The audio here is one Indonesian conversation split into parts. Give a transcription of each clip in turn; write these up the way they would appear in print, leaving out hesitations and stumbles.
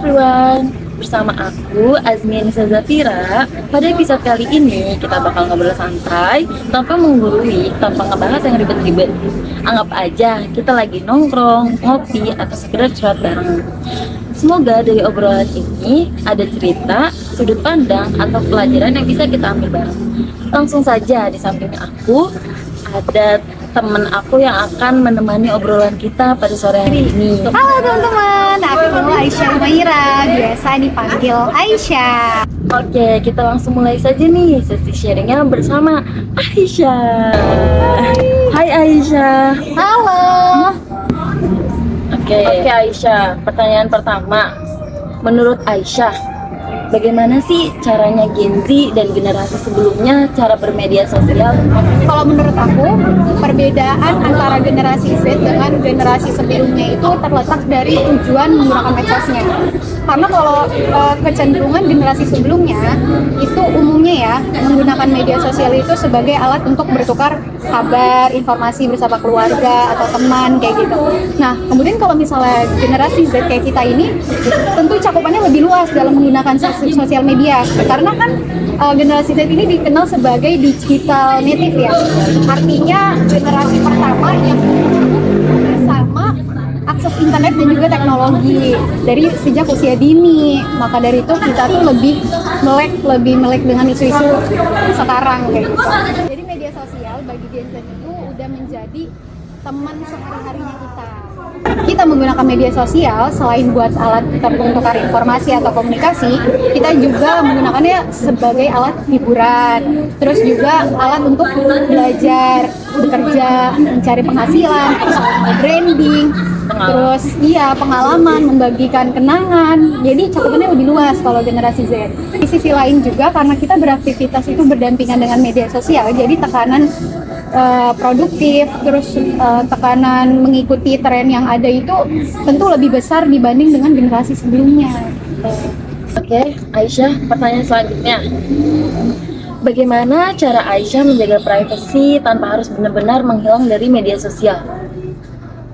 everyone, bersama aku Azmianisa Zafira. Pada episode kali ini kita bakal ngobrol santai, tanpa menggurui, tanpa ngebahas yang ribet-ribet. Anggap aja kita lagi nongkrong, ngopi, atau sekedar curhat bareng. Semoga dari obrolan ini ada cerita, sudut pandang, atau pelajaran yang bisa kita ambil bareng. Langsung saja di samping aku ada temen aku yang akan menemani obrolan kita pada sore hari ini. Halo teman-teman, aku Aisyah Umaira, biasa dipanggil Aisyah. Oke, kita langsung mulai saja nih sesi sharingnya bersama Aisyah. Hai Aisyah. Halo. Oke Aisyah, pertanyaan pertama. Menurut Aisyah, bagaimana sih caranya Gen Z dan generasi sebelumnya cara bermedia sosial? Kalau menurut aku, perbedaan antara generasi Z dengan generasi sebelumnya itu terletak dari tujuan menggunakan medsosnya. Karena kalau kecenderungan generasi sebelumnya itu umumnya ya menggunakan media sosial itu sebagai alat untuk bertukar kabar, informasi bersama keluarga atau teman kayak gitu. Nah, kemudian kalau misalnya generasi Z kayak kita ini, tentu cakupannya lebih luas dalam menggunakan sosial media. Karena kan generasi Z ini dikenal sebagai digital native ya. Artinya generasi pertama yang bersama akses internet dan juga teknologi dari sejak usia dini. Maka dari itu kita tuh lebih melek dengan isu-isu sekarang kayak gitu. Jadi media sosial bagi Gen Z itu udah menjadi teman sehari-harinya kita. Kita menggunakan media sosial selain buat alat pertukar informasi atau komunikasi, kita juga menggunakannya sebagai alat hiburan, terus juga alat untuk belajar, bekerja, mencari penghasilan, branding, terus pengalaman, membagikan kenangan. Jadi cakupannya lebih luas kalau generasi Z. Di sisi lain juga karena kita beraktivitas itu berdampingan dengan media sosial, jadi tekanan produktif, terus tekanan mengikuti tren yang ada itu tentu lebih besar dibanding dengan generasi sebelumnya. Oke, Aisyah, pertanyaan selanjutnya. Bagaimana cara Aisyah menjaga privasi tanpa harus benar-benar menghilang dari media sosial?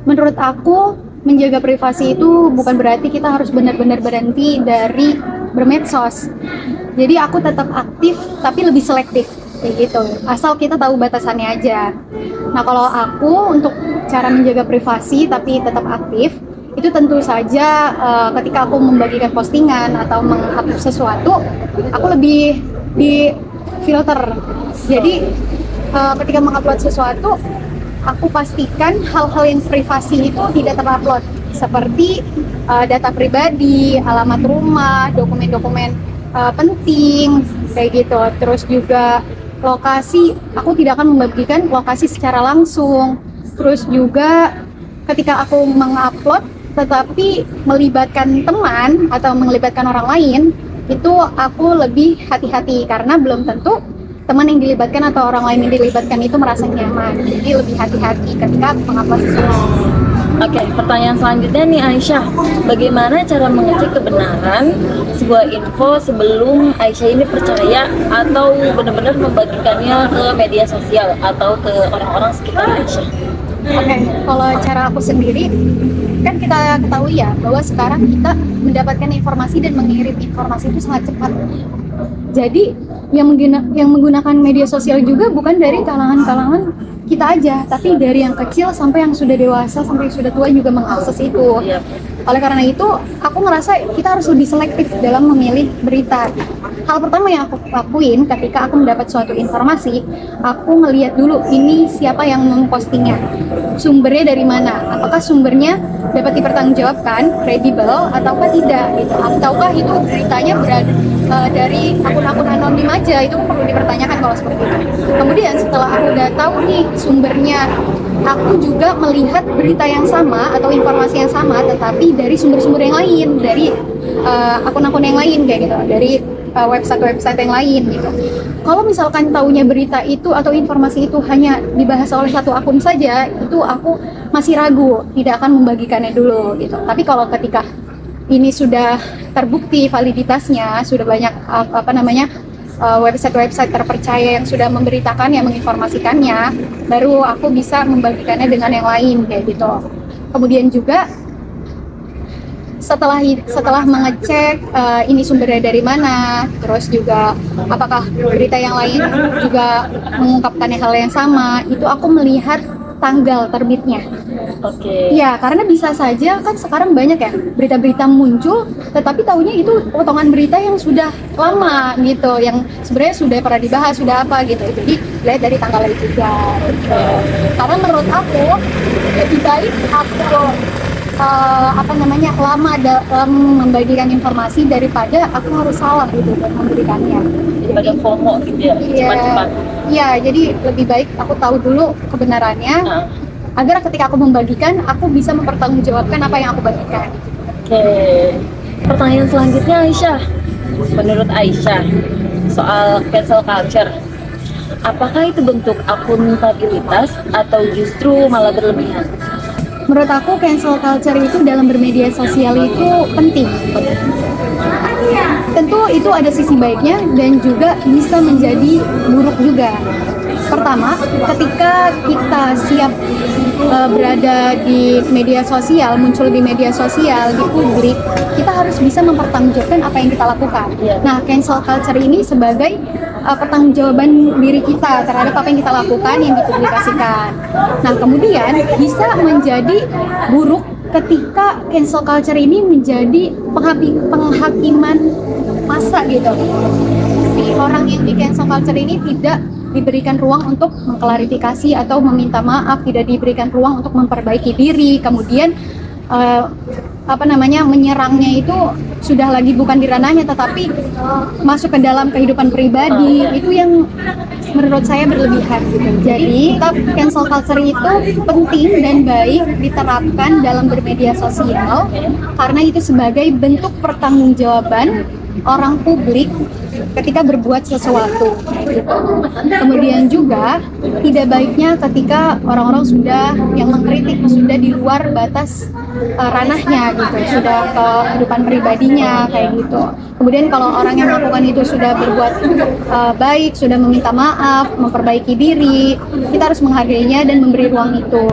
Menurut aku, menjaga privasi itu bukan berarti kita harus benar-benar berhenti dari bermedsos. Jadi aku tetap aktif tapi lebih selektif. Kayak gitu, asal kita tahu batasannya aja. Nah, kalau aku untuk cara menjaga privasi tapi tetap aktif, itu tentu saja ketika aku membagikan postingan atau meng-upload sesuatu, aku lebih di filter. Jadi ketika meng-upload sesuatu, aku pastikan hal-hal yang privasi itu tidak terupload, seperti data pribadi, alamat rumah, dokumen-dokumen penting kayak gitu. Terus juga lokasi, aku tidak akan membagikan lokasi secara langsung. Terus juga ketika aku mengupload tetapi melibatkan teman atau melibatkan orang lain, itu aku lebih hati-hati karena belum tentu teman yang dilibatkan atau orang lain yang dilibatkan itu merasa nyaman. Jadi lebih hati-hati ketika mengupload sesuatu. Oke, pertanyaan selanjutnya nih Aisyah, bagaimana cara mengecek kebenaran sebuah info sebelum Aisyah ini percaya atau benar-benar membagikannya ke media sosial atau ke orang-orang sekitar Aisyah? Oke, kalau cara aku sendiri, kan kita ketahui ya bahwa sekarang kita mendapatkan informasi dan mengirim informasi itu sangat cepat. Jadi yang menggunakan media sosial juga bukan dari kalangan-kalangan kita aja, tapi dari yang kecil sampai yang sudah dewasa, sampai yang sudah tua juga mengakses itu. Oleh karena itu, aku ngerasa kita harus lebih selektif dalam memilih berita. Hal pertama yang aku lakuin ketika aku mendapat suatu informasi, aku ngelihat dulu ini siapa yang mempostingnya, sumbernya dari mana, apakah sumbernya dapat dipertanggungjawabkan, kredibel ataukah tidak, gitu. Ataukah itu beritanya dari akun-akun anonim aja, itu perlu dipertanyakan kalau seperti itu. Kemudian setelah aku udah tahu nih sumbernya, aku juga melihat berita yang sama atau informasi yang sama tetapi dari sumber-sumber yang lain, dari akun-akun yang lain kayak gitu, dari website-website yang lain gitu. Kalau misalkan taunya berita itu atau informasi itu hanya dibahas oleh satu akun saja, itu aku masih ragu, tidak akan membagikannya dulu gitu. Tapi kalau ketika ini sudah terbukti validitasnya, sudah banyak website-website terpercaya yang sudah memberitakan, yang menginformasikannya, baru aku bisa membagikannya dengan yang lain kayak gitu. Kemudian juga setelah mengecek ini sumbernya dari mana, terus juga apakah berita yang lain juga mengungkapkan hal yang sama, itu aku melihat tanggal terbitnya. Oke. Ya, karena bisa saja kan sekarang banyak ya berita-berita muncul, tetapi tahunya itu potongan berita yang sudah lama gitu, yang sebenarnya sudah pernah dibahas, sudah apa gitu. Jadi lihat dari tanggalnya juga. Gitu. Karena menurut aku lebih baik aku lama dalam membagikan informasi daripada aku harus salah gitu dalam memberikannya. Daripada FOMO gitu ya, cepat-cepat. Iya, jadi lebih baik aku tahu dulu kebenarannya. Nah, Agar ketika aku membagikan, aku bisa mempertanggungjawabkan apa yang aku bagikan. oke. Pertanyaan selanjutnya Aisyah. Menurut Aisyah, soal cancel culture, apakah itu bentuk akuntabilitas atau justru malah berlebihan? Menurut aku, cancel culture itu dalam bermedia sosial itu penting. Tentu itu ada sisi baiknya dan juga bisa menjadi buruk juga. Pertama, ketika kita siap berada di media sosial, muncul di media sosial, di publik, kita harus bisa mempertanggungjawabkan apa yang kita lakukan. Iya. Nah, cancel culture ini sebagai pertanggungjawaban diri kita terhadap apa yang kita lakukan yang dipublikasikan. Nah, kemudian bisa menjadi buruk ketika cancel culture ini menjadi penghakiman massa gitu. Si orang yang di cancel culture ini tidak diberikan ruang untuk mengklarifikasi atau meminta maaf, tidak diberikan ruang untuk memperbaiki diri, kemudian menyerangnya itu sudah lagi bukan di ranahnya tetapi masuk ke dalam kehidupan pribadi, itu yang menurut saya berlebihan gitu. Jadi cancel culture itu penting dan baik diterapkan dalam bermedia sosial karena itu sebagai bentuk pertanggungjawaban orang publik ketika berbuat sesuatu. Kemudian juga tidak baiknya ketika orang-orang yang mengkritik sudah di luar batas ranahnya gitu, sudah ke kehidupan pribadinya kayak gitu. Kemudian kalau orang yang melakukan itu sudah berbuat baik, sudah meminta maaf, memperbaiki diri, kita harus menghargainya dan memberi ruang itu.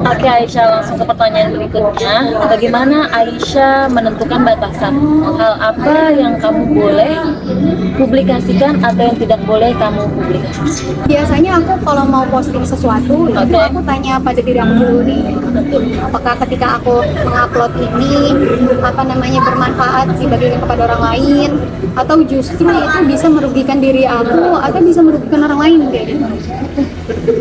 Oke Aisyah, langsung ke pertanyaan berikutnya. Bagaimana Aisyah menentukan batasan? Hal apa yang kamu boleh publikasikan atau yang tidak boleh kamu publikasikan? Biasanya aku kalau mau posting sesuatu, itu aku tanya pada diri aku dulu nih, apakah ketika aku mengupload ini bermanfaat dibagikan kepada orang lain, atau justru itu bisa merugikan diri aku atau bisa merugikan orang lain kayak gitu.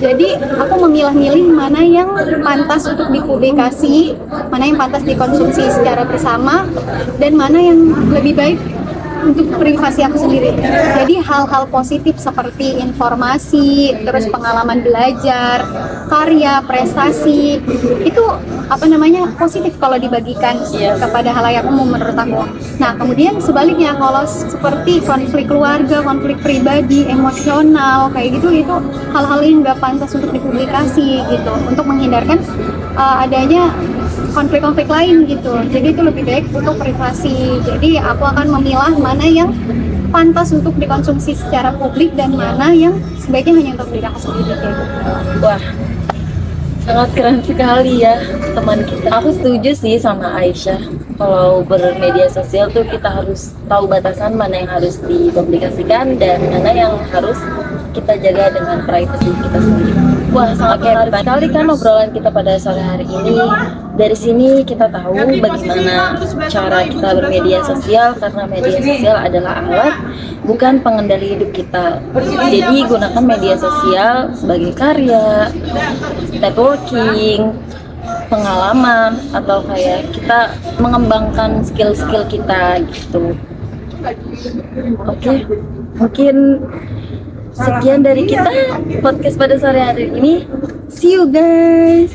Jadi aku memilah-milih mana yang pantas untuk dipublikasi, mana yang pantas dikonsumsi secara bersama, dan mana yang lebih baik untuk privasi aku sendiri. Jadi hal-hal positif seperti informasi, terus pengalaman belajar, karya, prestasi, itu positif kalau dibagikan kepada halayak umum menurut aku. Nah, kemudian sebaliknya kalau seperti konflik keluarga, konflik pribadi, emosional kayak gitu, itu hal-hal yang nggak pantas untuk dipublikasi gitu, untuk menghindarkan adanya konflik-konflik lain gitu. Jadi itu lebih baik untuk privasi. Jadi aku akan memilah mana yang pantas untuk dikonsumsi secara publik dan mana yang sebaiknya hanya untuk diri aku sendiri kayak gitu. Wah, sangat keren sekali ya teman kita. Aku setuju sih sama Aisyah. Kalau bermedia sosial tuh kita harus tahu batasan mana yang harus dipublikasikan dan mana yang harus kita jaga dengan privasi kita sendiri. Wah, sangat menarik sekali kan obrolan kita pada sore hari ini. Dari sini kita tahu bagaimana cara kita bermedia sosial, karena media sosial adalah alat, bukan pengendali hidup kita. Jadi gunakan media sosial sebagai karya, networking, pengalaman, atau kayak kita mengembangkan skill-skill kita gitu. Oke, mungkin sekian dari kita podcast pada sore hari ini. See you guys.